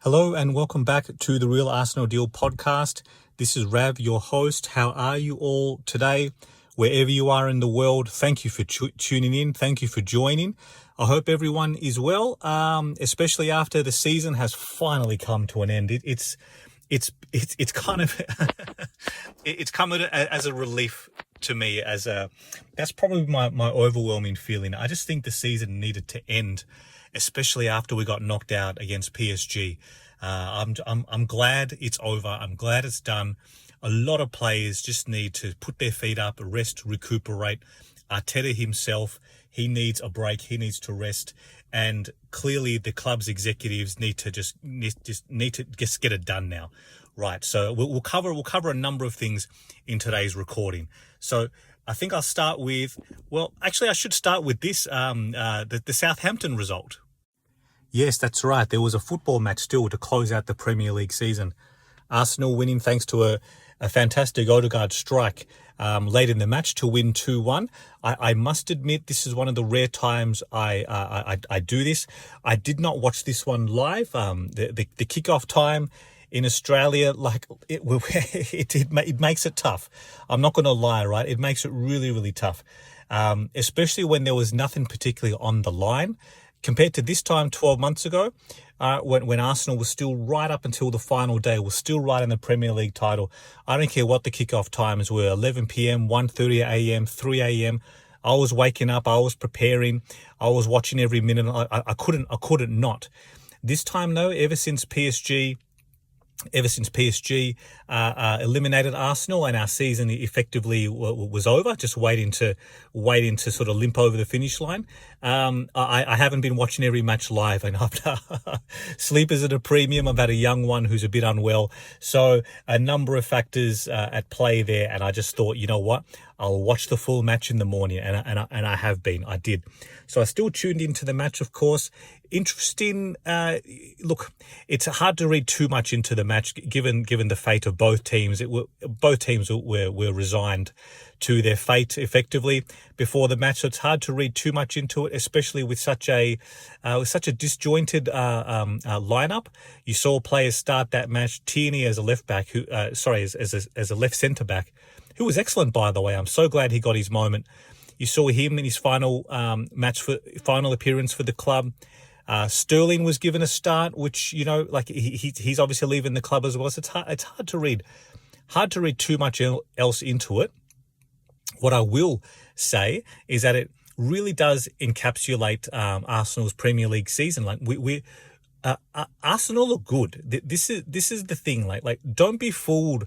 Hello and welcome back to the Real Arsenal Deal podcast. This is Rav, your host. How are you all today? Wherever you are in the world, thank you for tuning in. Thank you for joining. I hope everyone is well, especially after the season has finally come to an end. It's kind of it's come as a relief to me. That's probably my overwhelming feeling. I just think the season needed to end, especially after we got knocked out against PSG. I'm glad it's over. I'm glad it's done. A lot of players just need to put their feet up, rest, recuperate. Arteta himself, he needs a break. He needs to rest. And clearly the club's executives need to just get it done now. Right. So we'll cover a number of things in today's recording. So I think I'll start with, I should start with this, the Southampton result. Yes, that's right. There was a football match still to close out the Premier League season. Arsenal winning thanks to a fantastic Odegaard strike late in the match to win 2-1. I must admit, this is one of the rare times I do this. I did not watch this one live. The kickoff time in Australia, it makes it tough. I'm not going to lie, right? It makes it really, really tough, especially when there was nothing particularly on the line. Compared to this time 12 months ago, when Arsenal was still right up until the final day, was still right in the Premier League title. I don't care what the kickoff times were, 11 p.m., 1:30 a.m., 3 a.m. I was waking up, I was preparing, I was watching every minute. I couldn't not. This time though, ever since PSG eliminated Arsenal and our season effectively was over, just waiting to sort of limp over the finish line. I haven't been watching every match live, and after sleep is at a premium. I've had a young one who's a bit unwell, so a number of factors at play there. And I just thought, you know what, I'll watch the full match in the morning, and I have been. I did. So I still tuned into the match, of course. Interesting. Look, it's hard to read too much into the match, given the fate of both teams. Both teams were resigned to their fate effectively before the match. So it's hard to read too much into it, especially with such a disjointed lineup. You saw players start that match. Tierney as a left back, as a left centre back, who was excellent, by the way. I'm so glad he got his moment. You saw him in his final appearance for the club. Sterling was given a start, which, he's obviously leaving the club as well. So it's hard to read too much else into it. What I will say is that it really does encapsulate Arsenal's Premier League season. Like Arsenal are good. This is the thing. Like don't be fooled.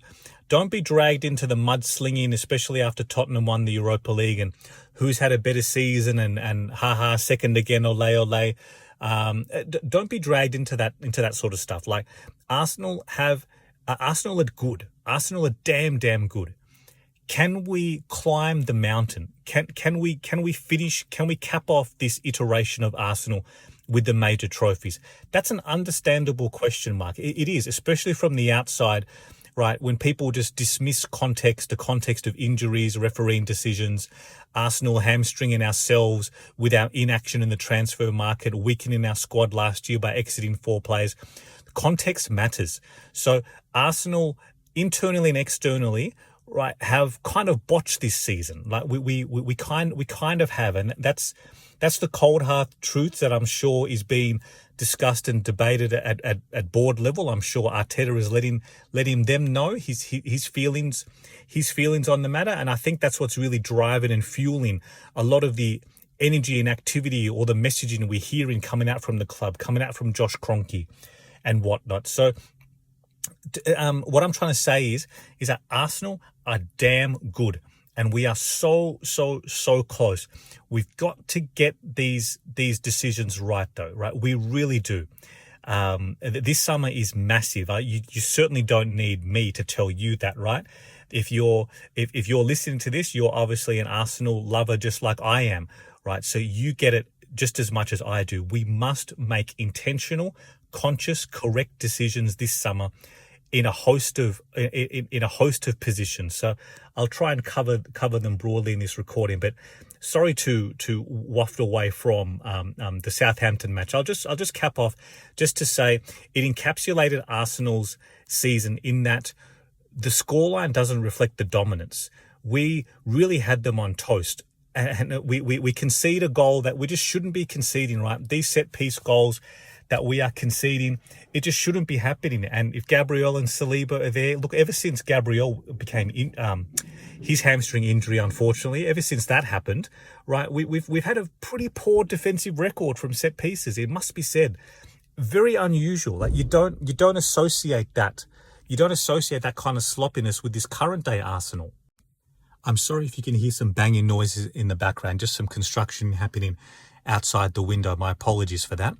Don't be dragged into the mudslinging, especially after Tottenham won the Europa League and who's had a better season and second again, ole. Don't be dragged into that sort of stuff. Like Arsenal are good. Arsenal are damn good. Can we climb the mountain? Can we finish? Can we cap off this iteration of Arsenal with the major trophies? That's an understandable question mark. It is, especially from the outside, right? When people just dismiss the context of injuries, refereeing decisions, Arsenal hamstringing ourselves with our inaction in the transfer market, weakening our squad last year by exiting 4 players. Context matters. So Arsenal, internally and externally, right, have kind of botched this season. Like we kind of have, and that's the cold hard truth that I'm sure is being discussed and debated at board level. I'm sure Arteta is letting them know his feelings on the matter, and I think that's what's really driving and fueling a lot of the energy and activity or the messaging we're hearing coming out from the club, coming out from Josh Kroenke and whatnot. So what I'm trying to say is that Arsenal are damn good, and we are so close. We've got to get these decisions right, though. Right, we really do. This summer is massive. You certainly don't need me to tell you that, right? If you're listening to this, you're obviously an Arsenal lover, just like I am, right? So you get it just as much as I do. We must make intentional, conscious, correct decisions this summer in a host of positions. So I'll try and cover them broadly in this recording, but sorry to waft away from the Southampton match. I'll just cap off just to say it encapsulated Arsenal's season in that the scoreline doesn't reflect the dominance. We really had them on toast. And we concede a goal that we just shouldn't be conceding, right? These set-piece goals that we are conceding, it just shouldn't be happening. And if Gabriel and Saliba are there, look, ever since Gabriel became his hamstring injury, unfortunately, ever since that happened, right, we've had a pretty poor defensive record from set pieces. It must be said, very unusual. Like you don't associate that. You don't associate that kind of sloppiness with this current day Arsenal. I'm sorry if you can hear some banging noises in the background, just some construction happening outside the window. My apologies for that.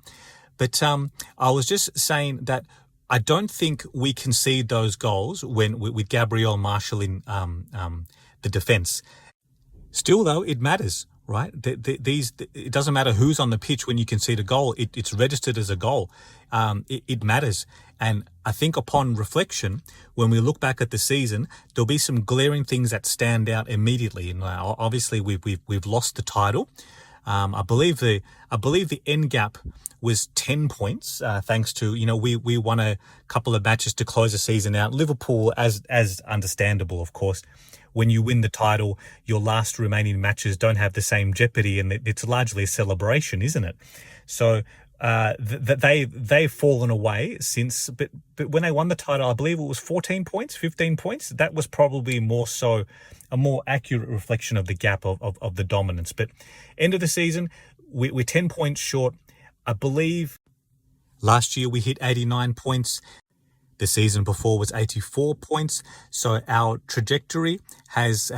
But I was just saying that I don't think we concede those goals when with Gabriel marshalling the defence. Still, though, it matters, right? It doesn't matter who's on the pitch when you concede a goal. It's registered as a goal. It matters. And I think upon reflection, when we look back at the season, there'll be some glaring things that stand out immediately. And obviously, we've lost the title. I believe the end gap was 10 points, thanks to, we won a couple of matches to close the season out. Liverpool, as understandable, of course, when you win the title, your last remaining matches don't have the same jeopardy, and it's largely a celebration, isn't it? So they've fallen away since, but when they won the title, I believe it was 14 points, 15 points. That was probably more so a more accurate reflection of the gap of the dominance. But end of the season, we're 10 points short. I believe last year we hit 89 points. The season before was 84 points. So our trajectory has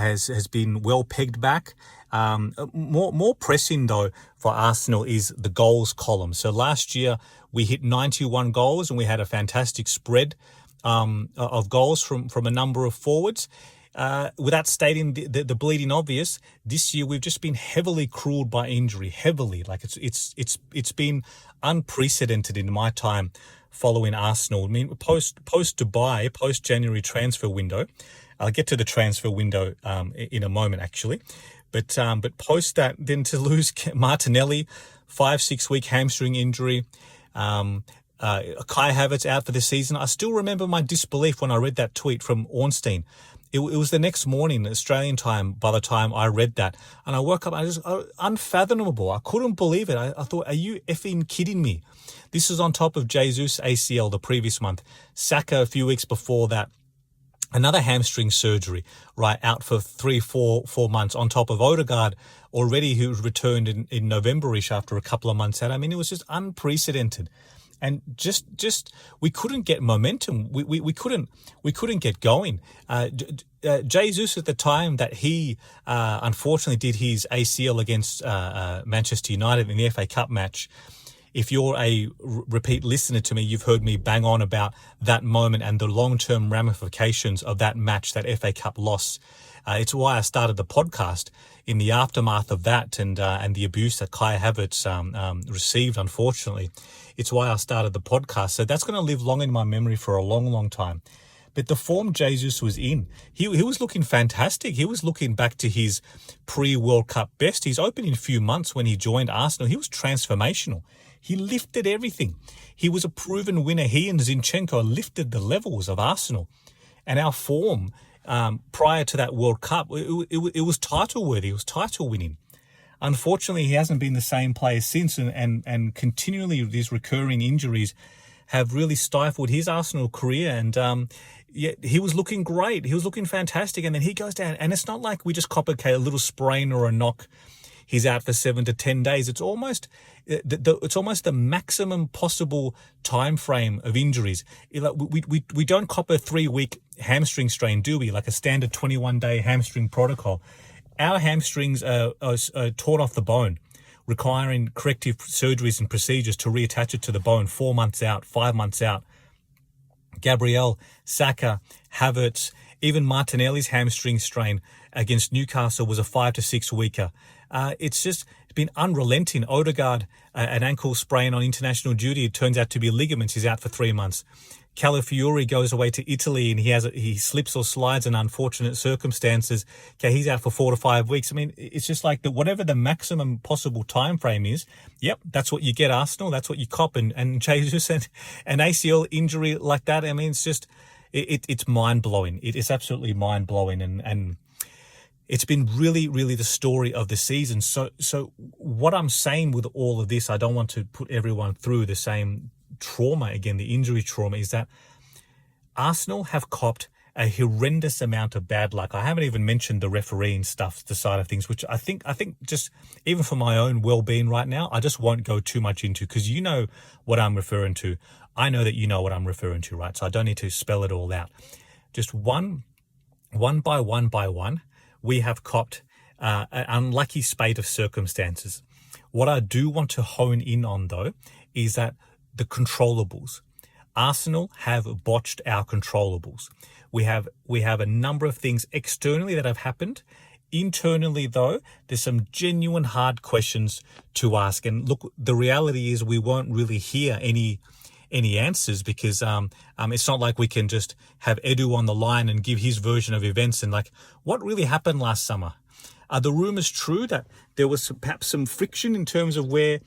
been well pegged back. More pressing though for Arsenal is the goals column. So last year we hit 91 goals and we had a fantastic spread of goals from a number of forwards. Without stating the bleeding obvious, this year we've just been heavily cruelled by injury. Heavily, like it's been unprecedented in my time following Arsenal. I mean, post Dubai, post January transfer window. I'll get to the transfer window in a moment, actually. But post that, then to lose Martinelli, 5-6 week hamstring injury. Kai Havertz out for the season. I still remember my disbelief when I read that tweet from Ornstein. It was the next morning, Australian time, by the time I read that. And I woke up, unfathomable. I couldn't believe it. I thought, are you effing kidding me? This is on top of Jesus ACL the previous month. Saka a few weeks before that. Another hamstring surgery, right, out for 3-4 months, on top of Odegaard already, who returned in November-ish after a couple of months out. I mean, it was just unprecedented. And just we couldn't get momentum. We couldn't get going. Jesus, at the time that he unfortunately did his ACL against Manchester United in the FA Cup match, if you're a repeat listener to me, you've heard me bang on about that moment and the long-term ramifications of that match, that FA Cup loss. It's why I started the podcast in the aftermath of that and the abuse that Kai Havertz received, unfortunately. It's why I started the podcast. So that's going to live long in my memory for a long, long time. But the form Jesus was in, he was looking fantastic. He was looking back to his pre-World Cup best. His opening few months when he joined Arsenal, he was transformational. He lifted everything. He was a proven winner. He and Zinchenko lifted the levels of Arsenal. And our form prior to that World Cup, it was title-worthy. It was title-winning. Unfortunately, he hasn't been the same player since, and continually these recurring injuries have really stifled his Arsenal career. And yet he was looking great. He was looking fantastic. And then he goes down. And it's not like we just cop a little sprain or a knock. He's out for 7 to 10 days. It's almost the maximum possible time frame of injuries. We don't cop a 3-week hamstring strain, do we? Like a standard 21-day hamstring protocol. Our hamstrings are torn off the bone, requiring corrective surgeries and procedures to reattach it to the bone 4 months out, 5 months out. Gabriel, Saka, Havertz, even Martinelli's hamstring strain against Newcastle was a 5 to 6 weeker. It's been unrelenting. Odegaard, an ankle sprain on international duty, it turns out to be ligaments. He's out for 3 months. Calafiori goes away to Italy and he slips or slides in unfortunate circumstances. Okay, he's out for 4 to 5 weeks. I mean, it's just like whatever the maximum possible time frame is. Yep, that's what you get, Arsenal. That's what you cop. And Jesus and an ACL injury like that. I mean, it's just it's mind blowing. It is absolutely mind blowing, and it's been really, really the story of the season. So what I'm saying with all of this, I don't want to put everyone through the same trauma again, the injury trauma, is that Arsenal have copped a horrendous amount of bad luck. I haven't even mentioned the refereeing stuff, the side of things, which I think just even for my own well-being right now, I just won't go too much into, because you know what I'm referring to. I know that you know what I'm referring to, right? So I don't need to spell it all out. Just one by one, we have copped an unlucky spate of circumstances. What I do want to hone in on, though, is that the controllables. Arsenal have botched our controllables. We have a number of things externally that have happened. Internally, though, there's some genuine hard questions to ask. And look, the reality is we won't really hear any answers, because it's not like we can just have Edu on the line and give his version of events and like, what really happened last summer? Are the rumours true that there was perhaps some friction in terms of where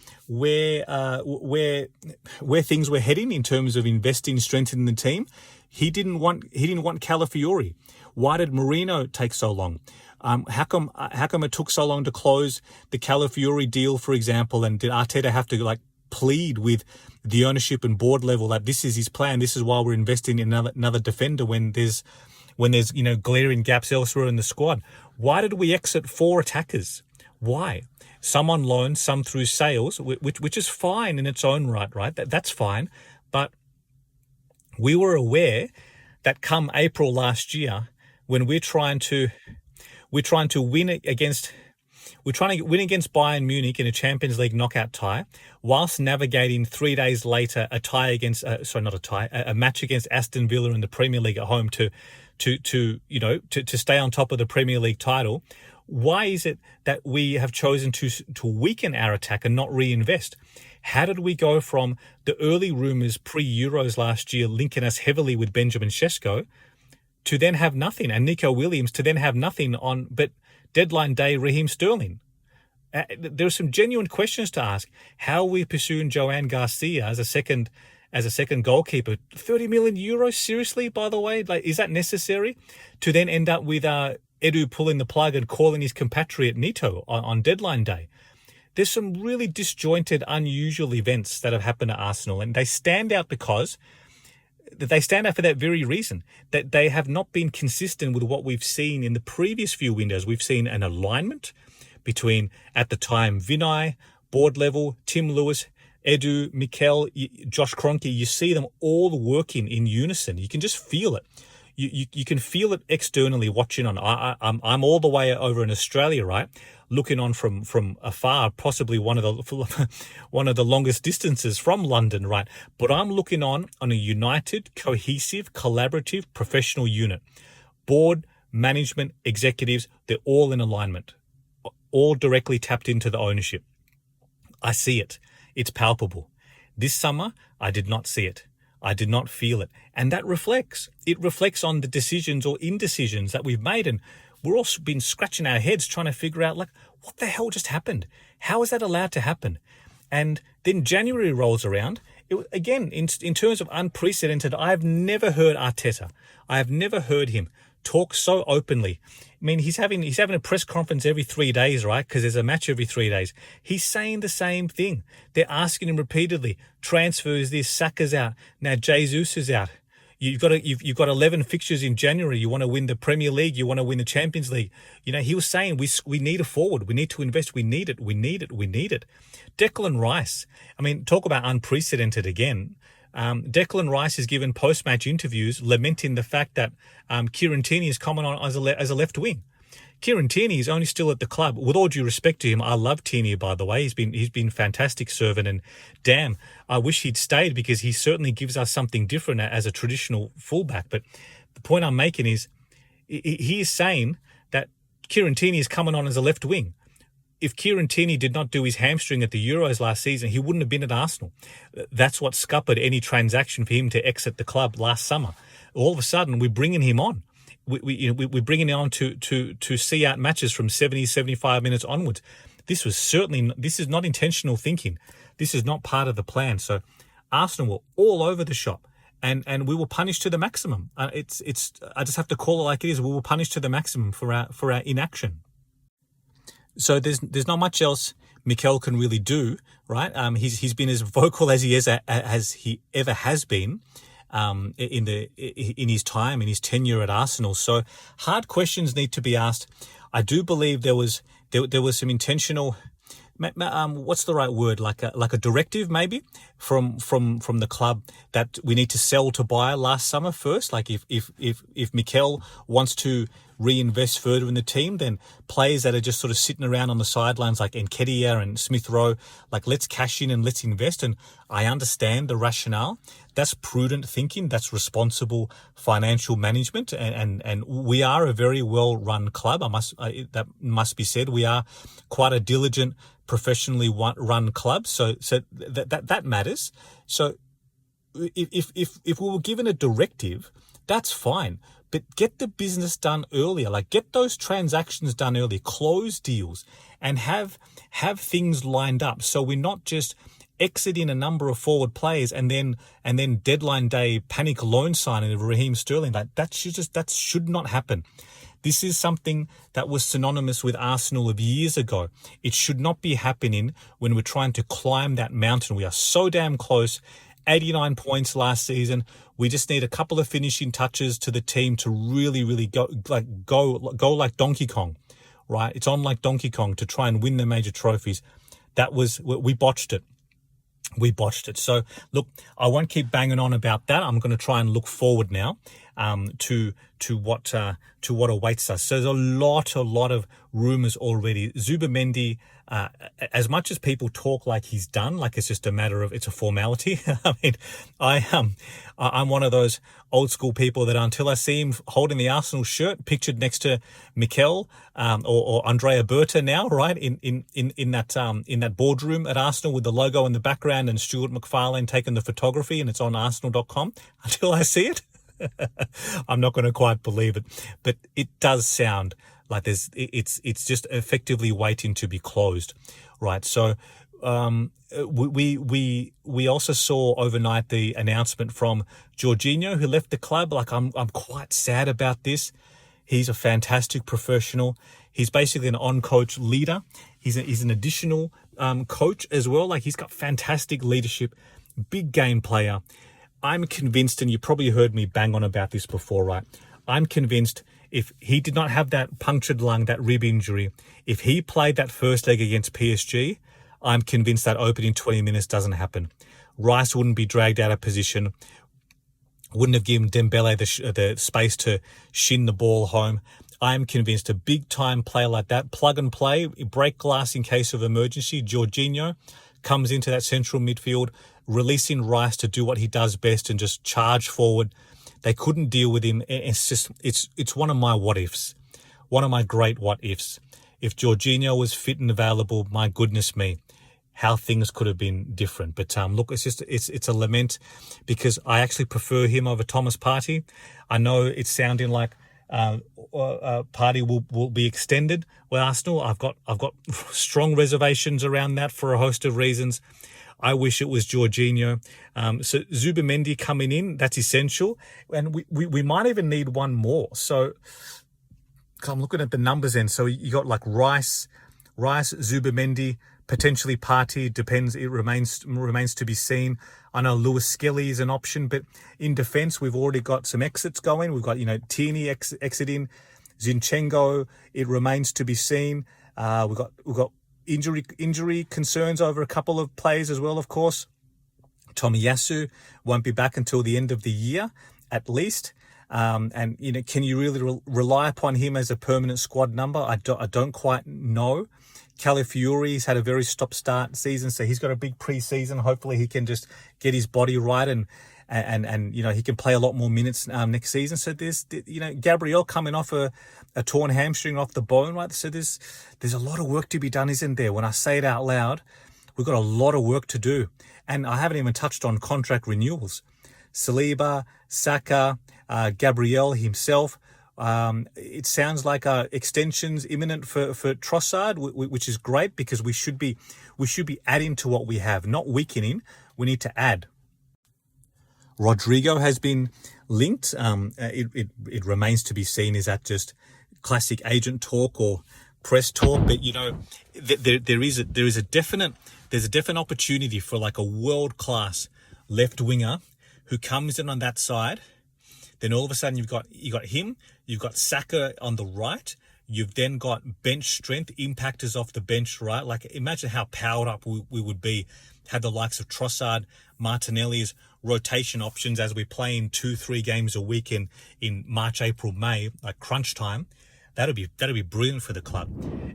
things were heading in terms of investing, strengthening the team? He didn't want Calafiori. Why did Mourinho take so long? How come it took so long to close the Calafiori deal, for example? And did Arteta have to plead with the ownership and board level that this is his plan, this is why we're investing in another defender when there's glaring gaps elsewhere in the squad? Why did we exit 4 attackers? Why? Some on loan, some through sales, which is fine in its own right? That's fine. But we were aware that come April last year, when we're trying to win against Bayern Munich in a Champions League knockout tie, whilst navigating 3 days later a match against Aston Villa in the Premier League at home to stay on top of the Premier League title. Why is it that we have chosen to weaken our attack and not reinvest? How did we go from the early rumours pre-Euros last year linking us heavily with Benjamin Sesko to then have nothing, and Nico Williams to then have nothing on but deadline day Raheem Sterling? There are some genuine questions to ask. How are we pursuing Joan Garcia as a second goalkeeper? 30 million euros? Seriously, by the way? Is that necessary? To then end up with Edu pulling the plug and calling his compatriot Nito on deadline day. There's some really disjointed, unusual events that have happened at Arsenal, and they stand out for that very reason, that they have not been consistent with what we've seen in the previous few windows. We've seen an alignment between, at the time, Vinay, board level, Tim Lewis, Edu, Mikel, Josh Kroenke. You see them all working in unison. You can just feel it. You can feel it externally watching on. I'm all the way over in Australia, right? Looking on from afar, possibly one of the longest distances from London, right? But I'm looking on a united, cohesive, collaborative, professional unit. Board, management, executives, they're all in alignment, all directly tapped into the ownership. I see it. It's palpable. This summer, I did not see it. I did not feel it. And that reflects on the decisions or indecisions that we've made. And we're all been scratching our heads trying to figure out, what the hell just happened? How is that allowed to happen? And then January rolls around. Again, in terms of unprecedented, I've never heard Arteta. I have never heard him talk so openly. I mean, he's having a press conference every 3 days, right? Because there's a match every 3 days. He's saying the same thing. They're asking him repeatedly, transfers this, Saka's out. Now Jesus is out. You've got 11 fixtures in January. You want to win the Premier League. You want to win the Champions League. He was saying we need a forward. We need to invest. We need it. Declan Rice. I mean, talk about unprecedented again. Declan Rice has given post-match interviews lamenting the fact that Kieran Tierney is coming on as a left wing. Kieran Tierney is only still at the club. With all due respect to him, I love Tierney, by the way. He's been fantastic servant, and damn, I wish he'd stayed, because he certainly gives us something different as a traditional fullback. But the point I'm making is he is saying that Kieran Tierney is coming on as a left wing. if Kieran Tierney did not do his hamstring at the Euros last season, he wouldn't have been at Arsenal. That's what scuppered any transaction for him to exit the club last summer. All of a sudden, we're bringing him on. We're bringing him on to see out matches from 70, 75 minutes onwards. This is not intentional thinking. This is not part of the plan. So Arsenal were all over the shop. And we were punished to the maximum. I just have to call it like it is. We were punished to the maximum for our inaction. So there's not much else Mikel can really do, right? He's been as vocal as he ever has been in his time, in his tenure at Arsenal. So hard questions need to be asked. I do believe there was some intentional. What's the right word? Like a directive maybe from the club that we need to sell to buy last summer first. Like if Mikel wants to reinvest further in the team, then players that are just sort of sitting around on the sidelines like Nketiah and Smith Rowe, like let's cash in and let's invest. And I understand the rationale. That's prudent thinking. That's responsible financial management. And we are a very well run club. That must be said. We are quite a diligent, professionally run club. So that matters. So if we were given a directive, that's fine. But get the business done earlier. Like get those transactions done early, close deals, and have things lined up. So we're not just exiting a number of forward players and then deadline day panic loan signing of Raheem Sterling. That should not happen. This is something that was synonymous with Arsenal of years ago. It should not be happening when we're trying to climb that mountain. We are so damn close. 89 points last season. We just need a couple of finishing touches to the team to really go like Donkey Kong, right? It's on like Donkey Kong to try and win the major trophies. We botched it. We botched it. So look, I won't keep banging on about that. I'm going to try and look forward now to what awaits us. So there's a lot of rumors already. Zubimendi, as much as people talk like he's done, like it's just a matter of it's a formality. I mean, I'm one of those old school people that until I see him holding the Arsenal shirt pictured next to Mikel or Andrea Berta now, right in that boardroom at Arsenal with the logo in the background and Stuart McFarlane taking the photography and it's on Arsenal.com. Until I see it, I'm not going to quite believe it, but it does sound like it's just effectively waiting to be closed, right? So we also saw overnight the announcement from Jorginho, who left the club. Like I'm quite sad about this. He's a fantastic professional. He's basically an on-coach leader. He's an additional coach as well. Like he's got fantastic leadership, big game player. I'm convinced, and you probably heard me bang on about this before, right? I'm convinced if he did not have that punctured lung, that rib injury, if he played that first leg against PSG, I'm convinced that opening 20 minutes doesn't happen. Rice wouldn't be dragged out of position, wouldn't have given Dembele the space to shin the ball home. I'm convinced a big-time player like that, plug and play, break glass in case of emergency, Jorginho comes into that central midfield, releasing Rice to do what he does best and just charge forward. They couldn't deal with him. It's one of my what ifs, one of my great what ifs. If Jorginho was fit and available, my goodness me, how things could have been different. But look, it's a lament because I actually prefer him over Thomas Partey. I know it's sounding like Partey will be extended with Arsenal. I've got strong reservations around that for a host of reasons. I wish it was Jorginho. So Zubimendi coming in, that's essential. And we might even need one more. So I'm looking at the numbers then. So you got like Rice, Zubimendi, potentially Partey, depends. It remains to be seen. I know Lewis Skelly is an option, but in defence, we've already got some exits going. We've got, Tierney exiting, Zinchenko, it remains to be seen. We've got injury concerns over a couple of players as well, of course. Tomiyasu won't be back until the end of the year, at least. And can you really rely upon him as a permanent squad number? I don't quite know. Calafiori's had a very stop-start season, so he's got a big pre-season. Hopefully he can just get his body right and he can play a lot more minutes next season. So there's Gabriel coming off a torn hamstring off the bone, right? So there's a lot of work to be done, isn't there? When I say it out loud, we've got a lot of work to do, and I haven't even touched on contract renewals. Saliba, Saka, Gabriel himself. It sounds like extensions imminent for Trossard, which is great because we should be adding to what we have, not weakening. We need to add. Rodrigo has been linked. It remains to be seen. Is that just classic agent talk or press talk? But there is a definite opportunity for like a world class left winger who comes in on that side. Then all of a sudden you got him, you've got Saka on the right, you've then got bench strength, impactors off the bench, right? Like imagine how powered up we would be had the likes of Trossard, Martinelli as rotation options as we play in 2-3 games a week in March, April, May, like crunch time. That'll be brilliant for the club.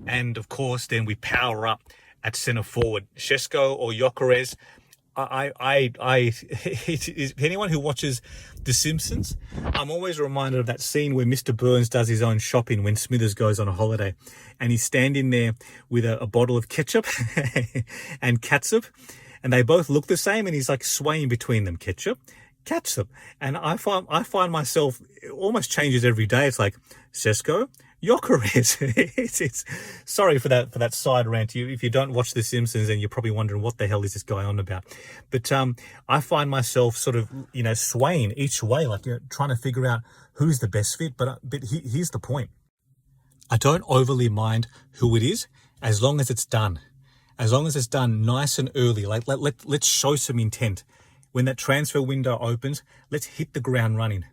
And of course, then we power up at centre forward, Šeško or Gyökeres. Anyone who watches The Simpsons, I'm always reminded of that scene where Mr. Burns does his own shopping when Smithers goes on a holiday, and he's standing there with a bottle of ketchup and catsup, and they both look the same, and he's like swaying between them, ketchup, and I find myself, it almost changes every day. It's like Šeško, Gyökeres. It's sorry for that side rant. If you don't watch The Simpsons, then you're probably wondering what the hell is this guy on about. But I find myself sort of swaying each way, like trying to figure out who's the best fit. But here's the point: I don't overly mind who it is, as long as it's done. As long as it's done nice and early. Like let's show some intent. When that transfer window opens, let's hit the ground running.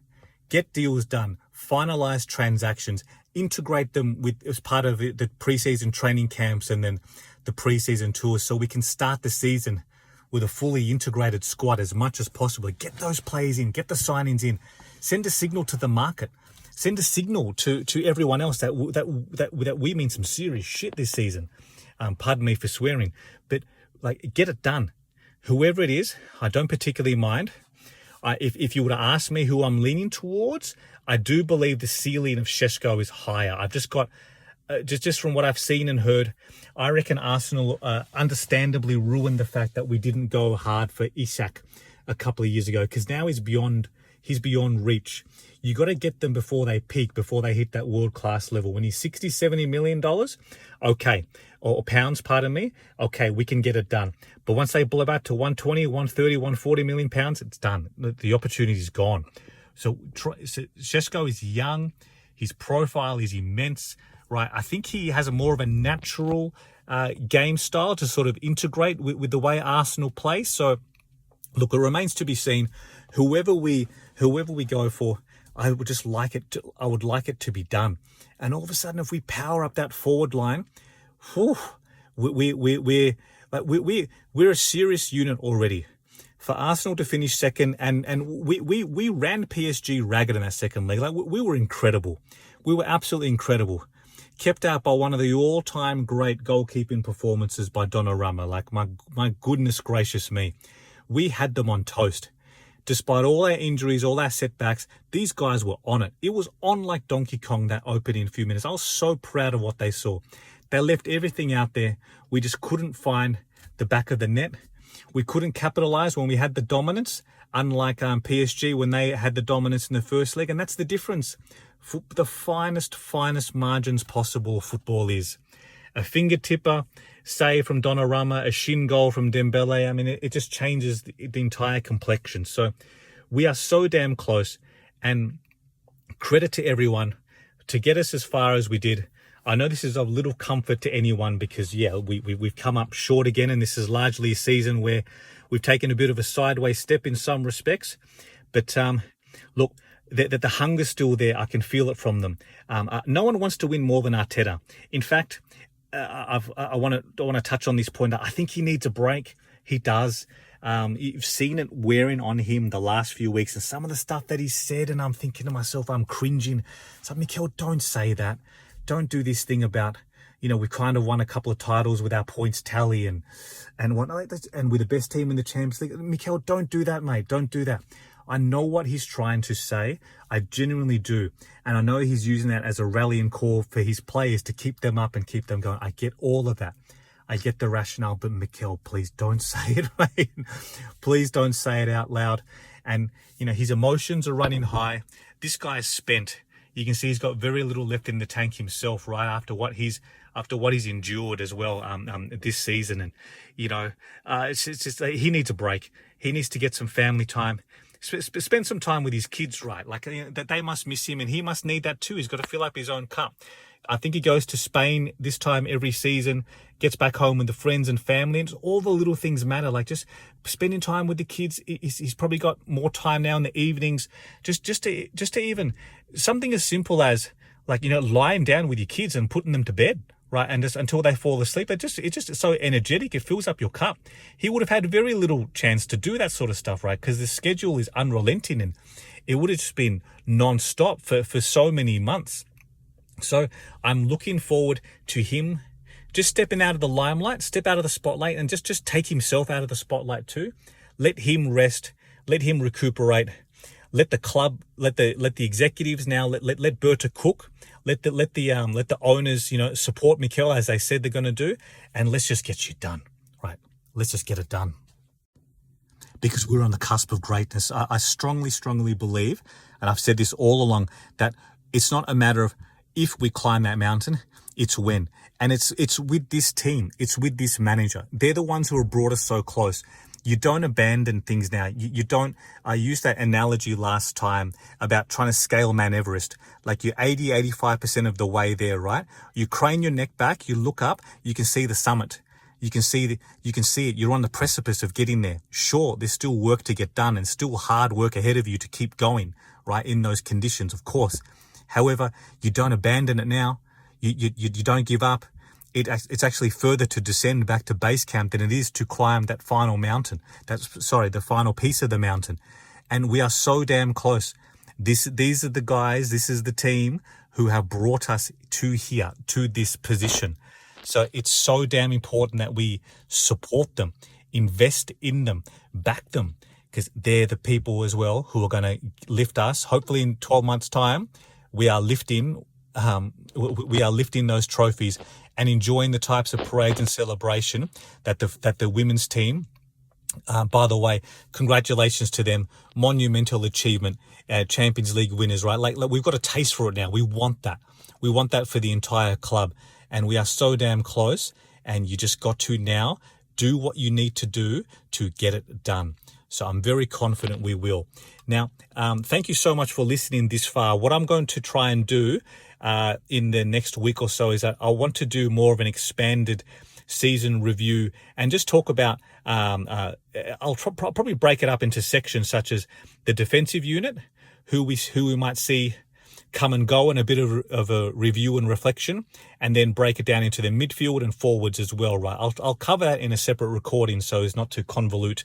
Get deals done. Finalize transactions. Integrate them as part of the preseason training camps and then the preseason tours, so we can start the season with a fully integrated squad as much as possible. Get those players in, get the signings in, send a signal to the market, send a signal to everyone else that we mean some serious shit this season. Pardon me for swearing, but like get it done. Whoever it is, I don't particularly mind. If you were to ask me who I'm leaning towards, I do believe the ceiling of Šeško is higher. I've just got, just from what I've seen and heard, I reckon Arsenal understandably ruined the fact that we didn't go hard for Isak a couple of years ago, because now he's beyond reach. You got to get them before they peak, before they hit that world-class level. When he's $60-70 million, okay, or pounds, pardon me, okay, we can get it done. But once they blow out to 120, 130, 140 million pounds, it's done. The opportunity is gone. So Šeško is young. His profile is immense, right? I think he has a more of a natural game style to sort of integrate with the way Arsenal play. So, look, it remains to be seen. Whoever we go for, I would just like it to be done. And all of a sudden, if we power up that forward line, we're a serious unit already. For Arsenal to finish second, and we ran PSG ragged in that second leg. Like we were incredible. We were absolutely incredible. Kept out by one of the all-time great goalkeeping performances by Donnarumma. Like my goodness gracious me. We had them on toast. Despite all our injuries, all our setbacks, these guys were on it. It was on like Donkey Kong, that opening few minutes. I was so proud of what they saw. They left everything out there. We just couldn't find the back of the net. We couldn't capitalize when we had the dominance, unlike PSG when they had the dominance in the first leg. And that's the difference. The finest margins possible football is. A finger-tipper save from Donnarumma, a shin goal from Dembele. I mean, it just changes the entire complexion. So we are so damn close. And credit to everyone to get us as far as we did. I know this is of little comfort to anyone because, yeah, we've come up short again, and this is largely a season where we've taken a bit of a sideways step in some respects. But look, the hunger's still there. I can feel it from them. No one wants to win more than Arteta. In fact, I want to touch on this point. I think he needs a break. He does. You've seen it wearing on him the last few weeks, and some of the stuff that he said, and I'm thinking to myself, I'm cringing. It's like, Mikel, don't say that. Don't do this thing about, we kind of won a couple of titles with our points tally and whatnot, and we're the best team in the Champions League. Mikel, don't do that, mate. Don't do that. I know what he's trying to say. I genuinely do. And I know he's using that as a rallying call for his players to keep them up and keep them going. I get all of that. I get the rationale, but Mikel, please don't say it, right? Please don't say it out loud. And, his emotions are running high. This guy is spent. You can see he's got very little left in the tank himself, right? After what he's endured as well, this season. And, it's just, he needs a break. He needs to get some family time. Spend some time with his kids, right? That they must miss him, and he must need that too. He's got to fill up his own cup. I think he goes to Spain this time every season, gets back home with the friends and family, and all the little things matter. Like just spending time with the kids. He's probably got more time now in the evenings, just to even something as simple as lying down with your kids and putting them to bed. Right, and just until they fall asleep, it's just so energetic. It fills up your cup. He would have had very little chance to do that sort of stuff, right? Because the schedule is unrelenting, and it would have just been non-stop for so many months. So I'm looking forward to him just stepping out of the limelight, step out of the spotlight, and just take himself out of the spotlight too. Let him rest. Let him recuperate. Let the club, let the executives now, let Berta cook. Let the owners, support Mikel as they said they're going to do, and let's just get you done, right? Let's just get it done. Because we're on the cusp of greatness. I strongly, strongly believe, and I've said this all along, that it's not a matter of if we climb that mountain, it's when. And it's with this team, it's with this manager. They're the ones who have brought us so close. You don't abandon things now. You don't, I used that analogy last time about trying to scale Mount Everest. Like you're 85% of the way there, right? You crane your neck back, you look up, you can see the summit. You can see it. You're on the precipice of getting there. Sure, there's still work to get done and still hard work ahead of you to keep going, right? In those conditions, of course. However, you don't abandon it now. You don't give up. It's actually further to descend back to base camp than it is to climb that final mountain. The final piece of the mountain. And we are so damn close. These are the guys, this is the team who have brought us to here, to this position. So it's so damn important that we support them, invest in them, back them, because they're the people as well who are going to lift us. Hopefully in 12 months' time, we are lifting those trophies and enjoying the types of parades and celebration that the women's team. By the way, congratulations to them. Monumental achievement, Champions League winners, right? Like we've got a taste for it now. We want that. We want that for the entire club. And we are so damn close. And you just got to now do what you need to do to get it done. So I'm very confident we will. Now, thank you so much for listening this far. What I'm going to try and do in the next week or so is that I want to do more of an expanded season review and just talk about, I'll probably break it up into sections such as the defensive unit, who we might see come and go, and a bit of a review and reflection, and then break it down into the midfield and forwards as well, right? I'll cover that in a separate recording so as not to convolute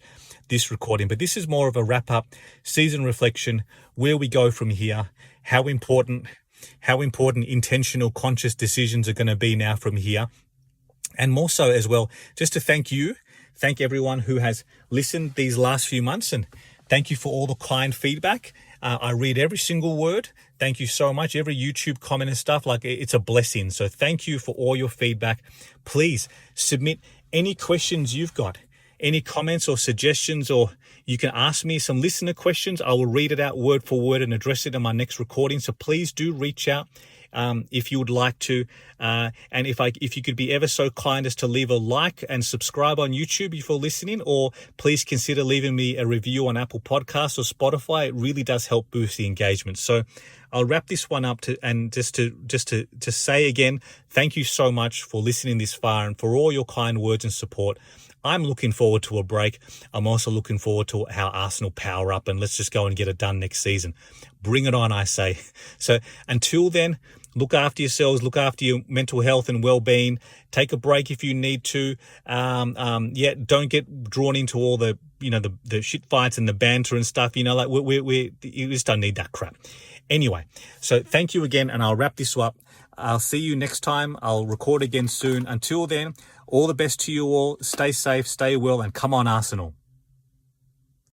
this recording, but this is more of a wrap-up season reflection, where we go from here, how important intentional, conscious decisions are going to be now from here. And more so as well, just to thank everyone who has listened these last few months, and thank you for all the kind feedback. I read every single word. Thank you so much. Every YouTube comment and stuff, like it's a blessing. So thank you for all your feedback. Please submit any questions you've got, any comments or suggestions, or you can ask me some listener questions. I will read it out word for word and address it in my next recording. So please do reach out if you would like to. And if you could be ever so kind as to leave a like and subscribe on YouTube if you're listening, or please consider leaving me a review on Apple Podcasts or Spotify. It really does help boost the engagement. So I'll wrap this one up just to say again, thank you so much for listening this far and for all your kind words and support. I'm looking forward to a break. I'm also looking forward to how Arsenal power up, and let's just go and get it done next season. Bring it on, I say. So until then, look after yourselves, look after your mental health and well-being. Take a break if you need to. Don't get drawn into all the shit fights and the banter and stuff. We just don't need that crap. Anyway, so thank you again, and I'll wrap this up. I'll see you next time. I'll record again soon. Until then, all the best to you all. Stay safe, stay well, and come on, Arsenal.